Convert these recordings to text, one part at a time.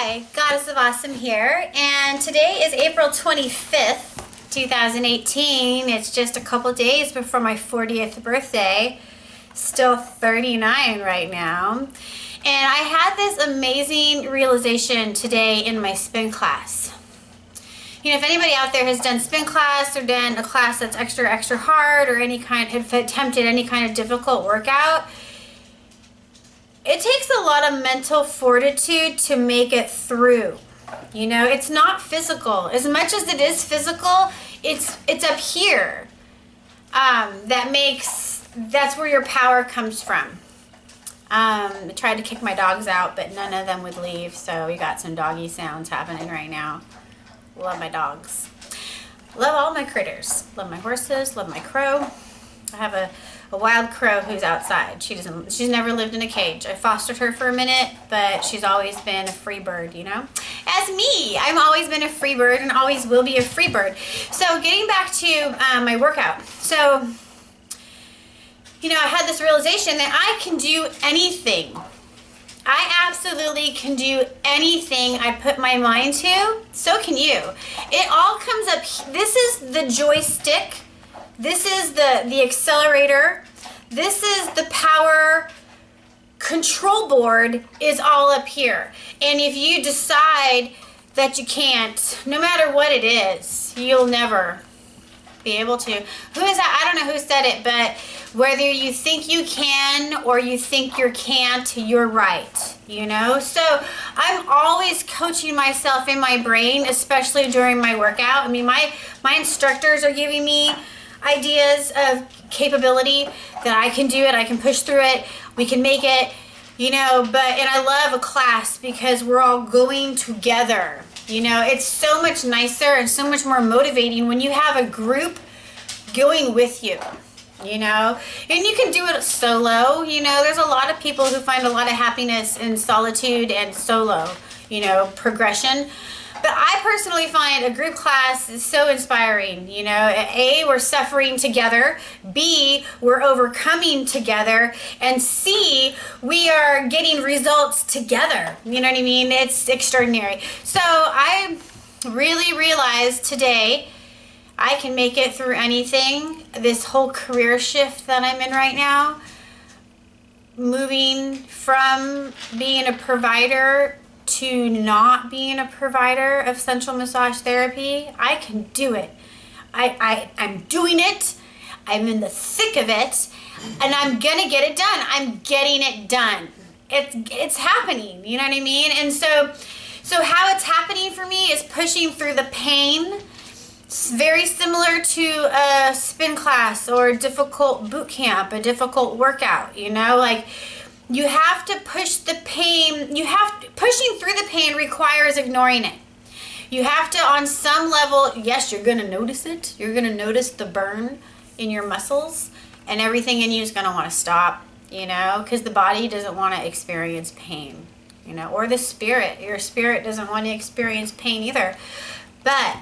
Hi, Goddess of Awesome here, and today is April 25th, 2018. It's just a couple days before my 40th birthday. Still 39 right now. And I had this amazing realization today in my spin class. You know, if anybody out there has done spin class or done a class that's extra hard or have attempted any kind of difficult workout, it takes a lot of mental fortitude to make it through. You know, it's not physical. As much as it is physical, it's up here. That's where your power comes from. I tried to kick my dogs out, but none of them would leave, so we got some doggy sounds happening right now. Love my dogs. Love all my critters. Love my horses, love my crow. I have a wild crow who's outside. She's never lived in a cage. I fostered her for a minute, but she's always been a free bird, you know? As me, I've always been a free bird and always will be a free bird. So getting back to my workout. So, you know, I had this realization that I can do anything. I absolutely can do anything I put my mind to. So can you. It all comes up. This is the joystick. This is the accelerator. This is the power control board is all up here. And if you decide that you can't, no matter what it is, you'll never be able to. Who is that? I don't know who said it, but whether you think you can or you think you can't, you're right, you know? So I'm always coaching myself in my brain, especially during my workout. I mean, my instructors are giving me ideas of capability that I can do it, I can push through it, we can make it, you know, and I love a class because we're all going together, you know. It's so much nicer and so much more motivating when you have a group going with you, you know, and you can do it solo, you know. There's a lot of people who find a lot of happiness in solitude and solo, you know, progression. But I personally find a group class is so inspiring, you know. A, we're suffering together. B, we're overcoming together. And C, we are getting results together. You know what I mean? It's extraordinary. So I really realized today I can make it through anything. This whole career shift that I'm in right now, moving from being a provider to not being a provider of sensual massage therapy, I can do it. I'm doing it. I'm in the thick of it, and I'm gonna get it done. I'm getting it done. It's happening. You know what I mean? And so how it's happening for me is pushing through the pain. It's very similar to a spin class or a difficult boot camp, a difficult workout. You know, like. You have to push the pain. Pushing through the pain requires ignoring it. You have to, on some level, yes, you're going to notice it. You're going to notice the burn in your muscles, and everything in you is going to want to stop, you know, because the body doesn't want to experience pain, you know, or the spirit. Your spirit doesn't want to experience pain either. But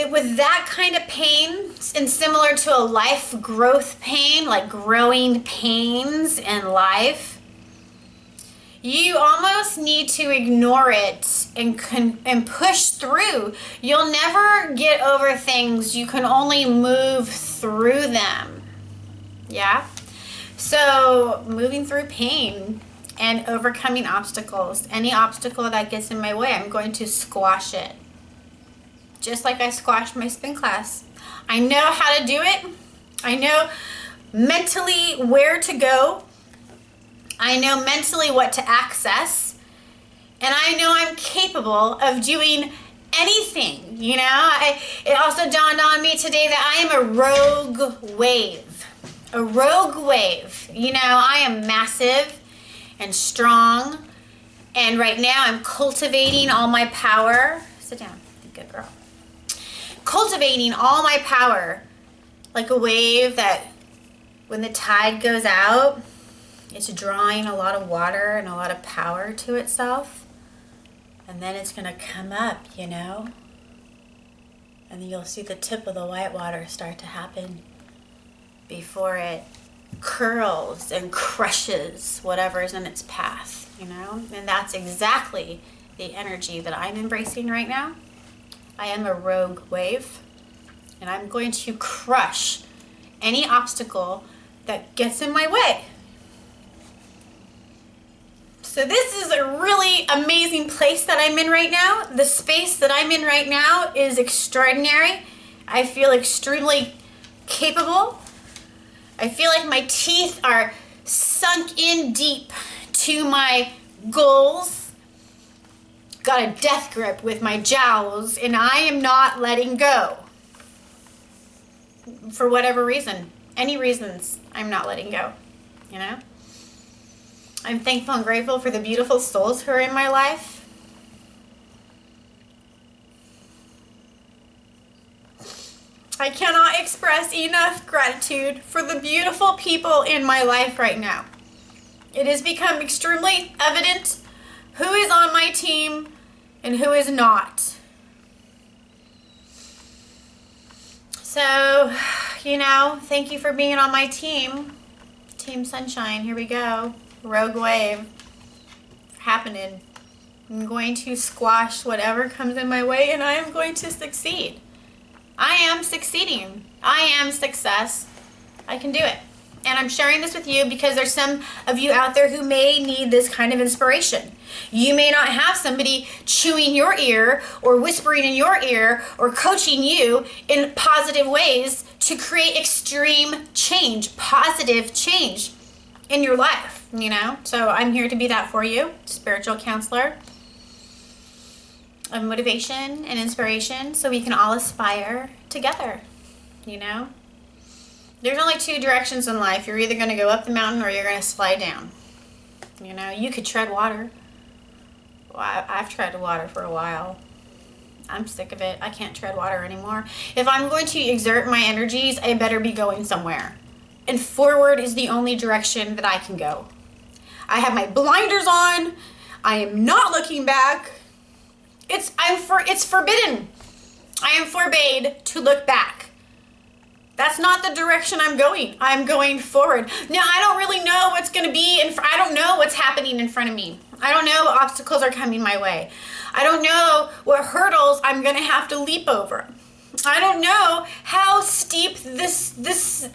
with that kind of pain, and similar to a life growth pain, like growing pains in life, you almost need to ignore it and push through. You'll never get over things. You can only move through them. Yeah? So moving through pain and overcoming obstacles. Any obstacle that gets in my way, I'm going to squash it. Just like I squashed my spin class. I know how to do it. I know mentally where to go. I know mentally what to access. And I know I'm capable of doing anything, you know. It also dawned on me today that I am a rogue wave. A rogue wave. You know, I am massive and strong. And right now I'm cultivating all my power. Sit down. Good girl. Cultivating all my power like a wave that when the tide goes out, it's drawing a lot of water and a lot of power to itself, and then it's going to come up, you know, and then you'll see the tip of the white water start to happen before it curls and crushes whatever's in its path, you know. And that's exactly the energy that I'm embracing right now. I am a rogue wave, and I'm going to crush any obstacle that gets in my way. So this is a really amazing place that I'm in right now. The space that I'm in right now is extraordinary. I feel extremely capable. I feel like my teeth are sunk in deep to my goals. Got a death grip with my jowls, and I am not letting go. For whatever reason, any reasons, I'm not letting go, you know? I'm thankful and grateful for the beautiful souls who are in my life. I cannot express enough gratitude for the beautiful people in my life right now. It has become extremely evident who is on my team and who is not. So, you know, thank you for being on my team. Team Sunshine, here we go. Rogue wave happening. I'm going to squash whatever comes in my way, and I am going to succeed. I am succeeding. I am success. I can do it. And I'm sharing this with you because there's some of you out there who may need this kind of inspiration. You may not have somebody chewing your ear or whispering in your ear or coaching you in positive ways to create extreme change, positive change in your life, you know? So I'm here to be that for you, spiritual counselor of motivation and inspiration, so we can all aspire together, you know? There's only two directions in life. You're either going to go up the mountain or you're going to slide down. You know, you could tread water. Well, I've tread water for a while. I'm sick of it. I can't tread water anymore. If I'm going to exert my energies, I better be going somewhere. And forward is the only direction that I can go. I have my blinders on. I am not looking back. It's forbidden. I am forbade to look back. That's not the direction I'm going. I'm going forward. Now, I don't really know what's going to be, I don't know what's happening in front of me. I don't know what obstacles are coming my way. I don't know what hurdles I'm going to have to leap over. I don't know how steep I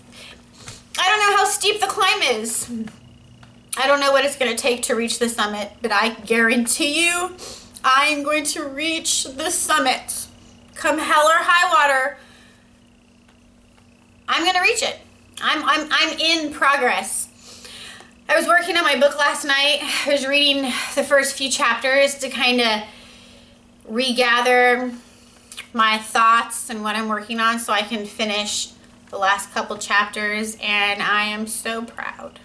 don't know how steep the climb is. I don't know what it's going to take to reach the summit, but I guarantee you I am going to reach the summit. Come hell or high water, I'm going to reach it. I'm in progress. I was working on my book last night. I was reading the first few chapters to kind of regather my thoughts and what I'm working on so I can finish the last couple chapters, and I am so proud.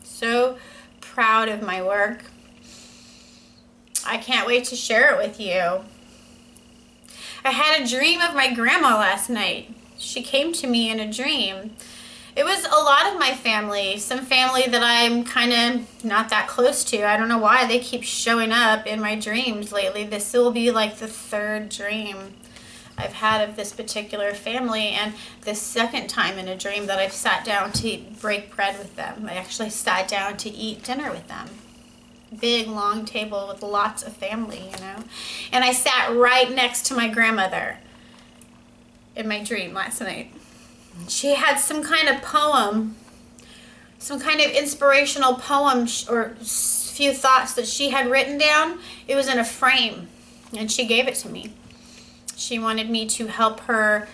So proud of my work. I can't wait to share it with you. I had a dream of my grandma last night. She came to me in a dream. It was a lot of my family, some family that I'm kind of not that close to. I don't know why they keep showing up in my dreams lately. This will be like the third dream I've had of this particular family, and the second time in a dream that I've sat down to break bread with them. I actually sat down to eat dinner with them. Big, long table with lots of family, you know. And I sat right next to my grandmother in my dream last night. She had some kind of poem, some kind of inspirational poem or few thoughts that she had written down. It was in a frame, and she gave it to me. She wanted me to help her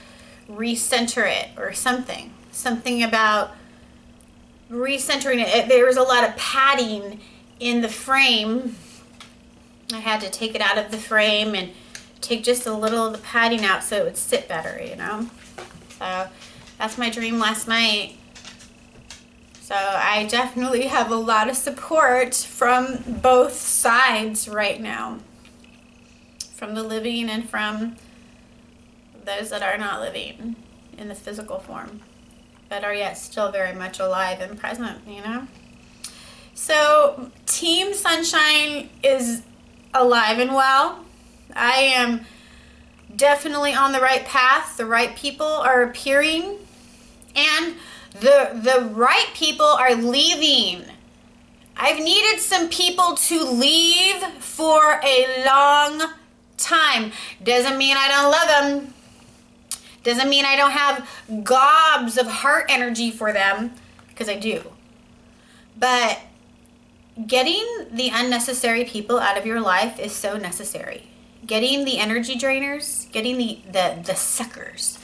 recenter it or something. Something about recentering it. There was a lot of padding in the frame. I had to take it out of the frame and take just a little of the padding out so it would sit better, you know. So that's my dream last night. So I definitely have a lot of support from both sides right now. From the living and from those that are not living in the physical form, but are yet still very much alive and present, you know. So Team Sunshine is alive and well. I am definitely on the right path. The right people are appearing, and the right people are leaving. I've needed some people to leave for a long time. Doesn't mean I don't love them. Doesn't mean I don't have gobs of heart energy for them, because I do. But getting the unnecessary people out of your life is so necessary. Getting the energy drainers, getting the suckers,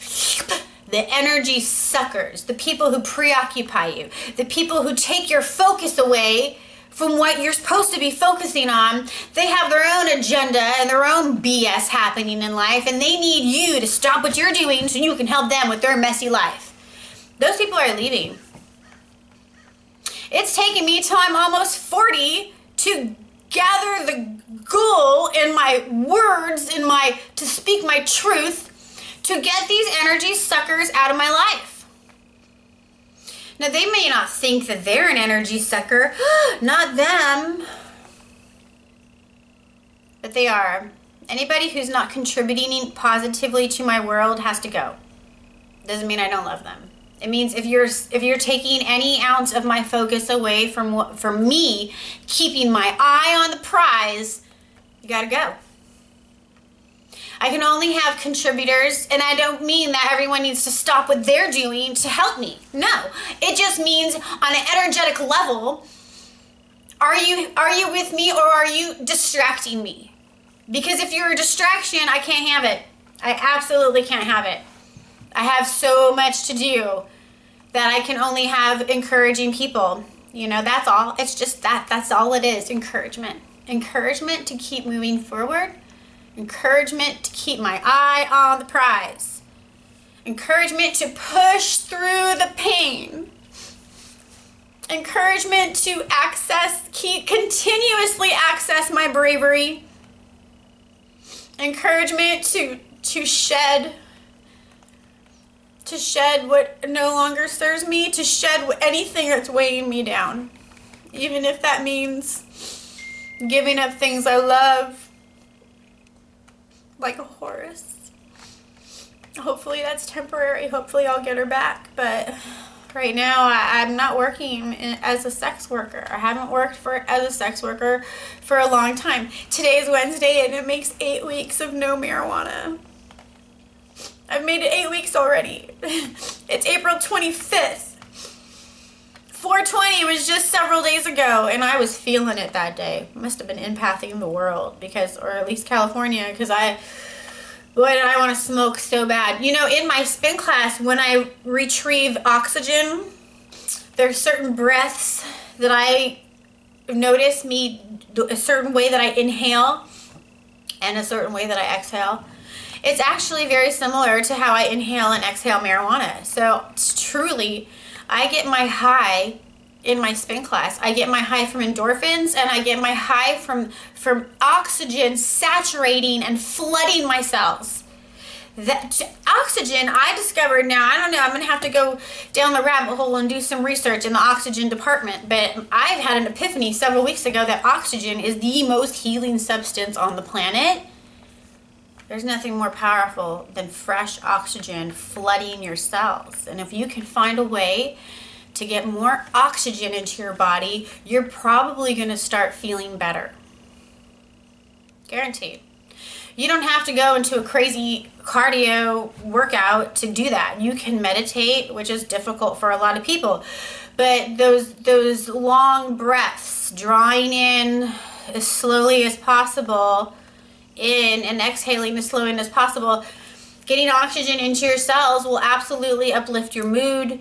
the energy suckers, the people who preoccupy you, the people who take your focus away from what you're supposed to be focusing on. They have their own agenda and their own BS happening in life, and they need you to stop what you're doing so you can help them with their messy life. Those people are leaving. It's taken me till I'm almost 40 to gather the gall in my words, to speak my truth, to get these energy suckers out of my life. Now, they may not think that they're an energy sucker, not them, but they are. Anybody who's not contributing positively to my world has to go. Doesn't mean I don't love them. It means if you're taking any ounce of my focus away from me keeping my eye on the prize, you gotta go. I can only have contributors, and I don't mean that everyone needs to stop what they're doing to help me. No, it just means on an energetic level, are you with me, or are you distracting me? Because if you're a distraction, I can't have it. I absolutely can't have it. I have so much to do that I can only have encouraging people. You know, that's all. It's just that. That's all it is. Encouragement. Encouragement to keep moving forward. Encouragement to keep my eye on the prize. Encouragement to push through the pain. Encouragement to continuously access my bravery. Encouragement to shed what no longer serves me, to shed anything that's weighing me down. Even if that means giving up things I love, like a horse. Hopefully that's temporary. Hopefully I'll get her back. But right now I'm not working as a sex worker. I haven't worked as a sex worker for a long time. Today is Wednesday and it makes 8 weeks of no marijuana. I've made it 8 weeks already. It's April 25th. 420 was just several days ago, and I was feeling it that day. Must have been empathing the world, or at least California, because boy, did I want to smoke so bad. You know, in my spin class, when I retrieve oxygen, there's certain breaths that I notice a certain way that I inhale and a certain way that I exhale. It's actually very similar to how I inhale and exhale marijuana. So it's truly, I get my high in my spin class. I get my high from endorphins, and I get my high from oxygen saturating and flooding my cells. That oxygen, I discovered now, I don't know, I'm going to have to go down the rabbit hole and do some research in the oxygen department, but I've had an epiphany several weeks ago that oxygen is the most healing substance on the planet. There's nothing more powerful than fresh oxygen flooding your cells. And if you can find a way to get more oxygen into your body, you're probably going to start feeling better. Guaranteed. You don't have to go into a crazy cardio workout to do that. You can meditate, which is difficult for a lot of people. But those long breaths, drawing in as slowly as possible, in and exhaling as slowly as possible, getting oxygen into your cells will absolutely uplift your mood,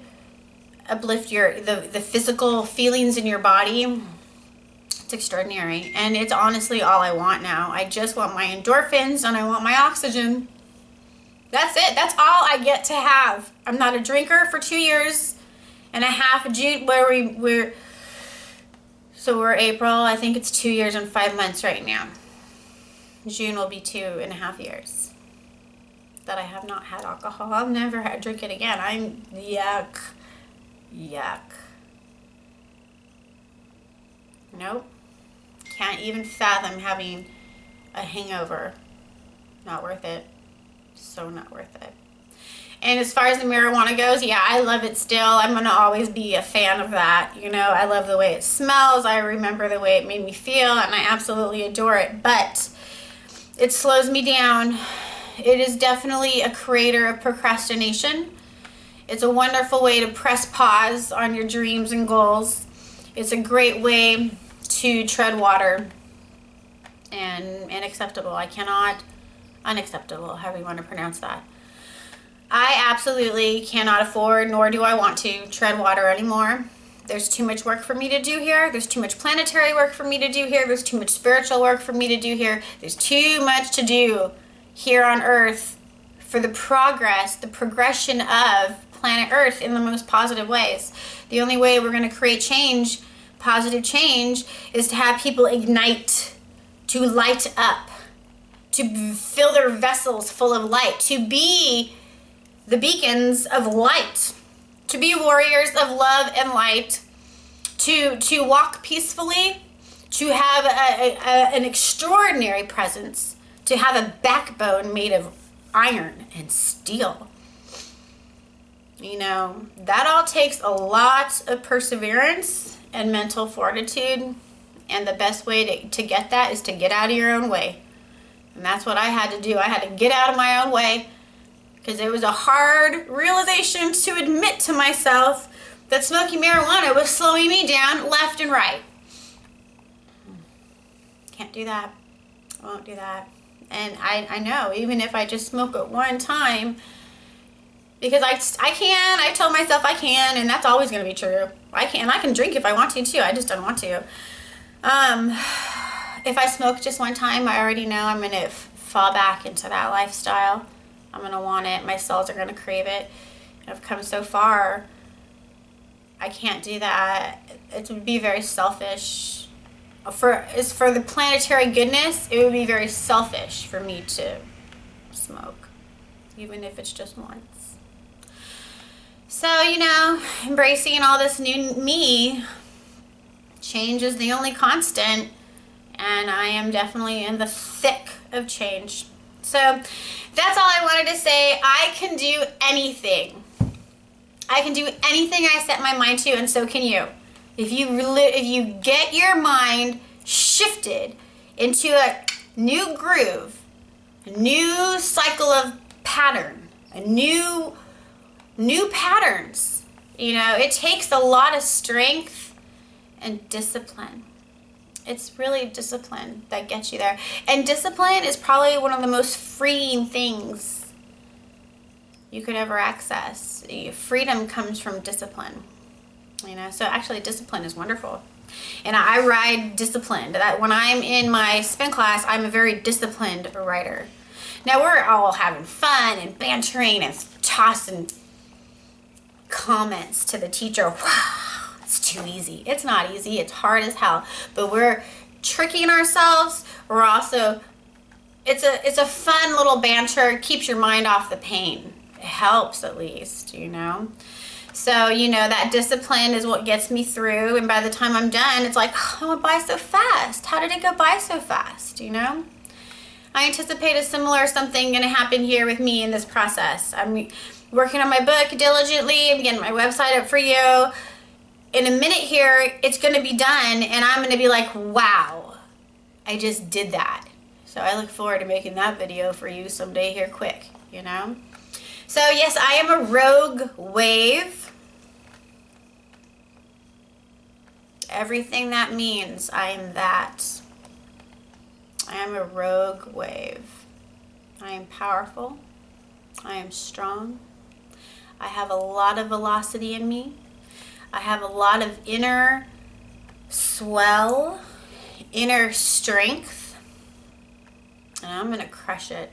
uplift the physical feelings in your body. It's extraordinary, and it's honestly all I want now. I just want my endorphins and I want my oxygen. That's it. That's all I get to have. I'm not a drinker for 2 years and a half. June, we're April. I think it's 2 years and 5 months right now. June will be 2.5 years that I have not had alcohol. I'll never drink it again. I'm yuck. Nope. Can't even fathom having a hangover. Not worth it. So not worth it. And as far as the marijuana goes, yeah, I love it still. I'm going to always be a fan of that. You know, I love the way it smells. I remember the way it made me feel, and I absolutely adore it. But it slows me down. It is definitely a creator of procrastination. It's a wonderful way to press pause on your dreams and goals. It's a great way to tread water. And unacceptable. Unacceptable, however you want to pronounce that. I absolutely cannot afford, nor do I want to, tread water anymore. There's too much work for me to do here. There's too much planetary work for me to do here. There's too much spiritual work for me to do here. There's too much to do here on Earth for the progression of planet Earth in the most positive ways. The only way we're going to create change, positive change, is to have people ignite, to light up, to fill their vessels full of light, to be the beacons of light, to be warriors of love and light, to walk peacefully, to have an extraordinary presence, to have a backbone made of iron and steel. You know, that all takes a lot of perseverance and mental fortitude, and the best way to get that is to get out of your own way. And that's what I had to do. I had to get out of my own way, because it was a hard realization to admit to myself that smoking marijuana was slowing me down left and right. Can't do that. I won't do that. And I know, even if I just smoke it one time, because I told myself I can, and that's always going to be true. I can drink if I want to too. I just don't want to. If I smoke just one time, I already know I'm going to fall back into that lifestyle. I'm going to want it. My cells are going to crave it. I've come so far. I can't do that. It would be very selfish. For the planetary goodness, it would be very selfish for me to smoke, even if it's just once. So, you know, embracing all this new me, change is the only constant, and I am definitely in the thick of change. So that's all I wanted to say. I can do anything. I can do anything I set my mind to, and so can you. If you get your mind shifted into a new groove, a new cycle of pattern, new patterns, you know, it takes a lot of strength and discipline. It's really discipline that gets you there. And discipline is probably one of the most freeing things you could ever access. Freedom comes from discipline. You know, so actually discipline is wonderful. And I ride disciplined. That when I'm in my spin class, I'm a very disciplined rider. Now we're all having fun and bantering and tossing comments to the teacher. Wow. It's too easy. It's not easy. It's hard as hell. But we're tricking ourselves. We're also, it's a fun little banter. It keeps your mind off the pain. It helps at least, you know. So, you know, that discipline is what gets me through. And by the time I'm done, it's like, oh, it went by so fast. How did it go by so fast, you know? I anticipate a similar something going to happen here with me in this process. I'm working on my book diligently. I'm getting my website up for you. In a minute here, it's going to be done, and I'm going to be like, wow, I just did that. So I look forward to making that video for you someday here quick, you know? So yes, I am a rogue wave. Everything that means, I am that. I am a rogue wave. I am powerful. I am strong. I have a lot of velocity in me. I have a lot of inner swell, inner strength, and I'm going to crush it.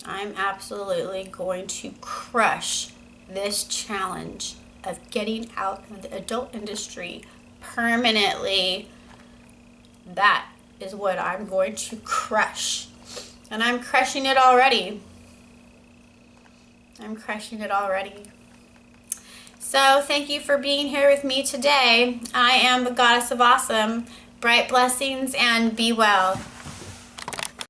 I'm absolutely going to crush this challenge of getting out of the adult industry permanently. That is what I'm going to crush. And I'm crushing it already. I'm crushing it already. So thank you for being here with me today. I am the Goddess of Awesome. Bright blessings and be well.